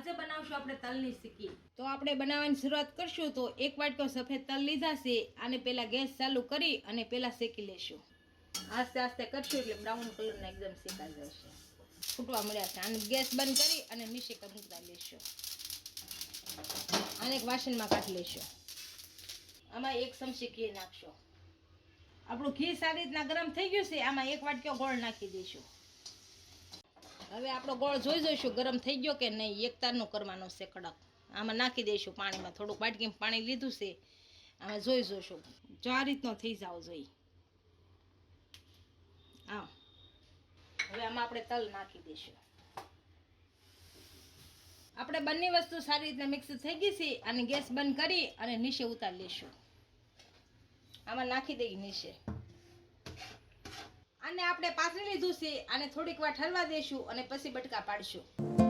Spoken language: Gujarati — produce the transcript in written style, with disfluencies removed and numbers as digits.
આજે બનાવશું આપણે તલની સિક્કી। તો આપણે બનાવવાની શરૂઆત કરશું। તો એક વાટકો સફેદ તલ લીધા છે। આને પહેલા ગેસ ચાલુ કરી અને પહેલા શેકી લેશું। આસ્તે આસ્તે કરશું એટલે બ્રાઉન કલરના એકદમ શેકાઈ જશે। ફૂટવા મળ્યા છે। આને ગેસ બંધ કરી અને નીચે મૂકતા લેશું। આને એક વાસણમાં કાઢી લેશું। આમાં એક ચમચી ઘી નાખશો। આપણું ઘી સારી રીતના ગરમ થઈ ગયું છે। આમાં એક વાટકો ગોળ નાખી દઈશું। હવે આપણો ગોળ જોઈ જોઈશું ગરમ થઈ ગયો કે નહીં। એક તારનો કરવાનો છે કડક। આમાં નાખી દઈશું પાણીમાં। થોડુંક વાટકીમાં પાણી લીધું છે। આમાં જોઈ જોઈશું જો આ રીતનો થઈ જાવ જોઈએ। આમ હવે આમાં આપણે તલ નાખી દઈશું। આપણે બંને વસ્તુ સારી રીતના મિક્સ થઈ ગઈ છે। અને ગેસ બંધ કરી અને નીચે ઉતારી લઈશું। આમાં નાખી દઈએ નીચે। આને આપણે પાથરી લીધું છે। આને થોડીક વાર ઠરવા દઈશું અને પછી બટકા પાડીશું।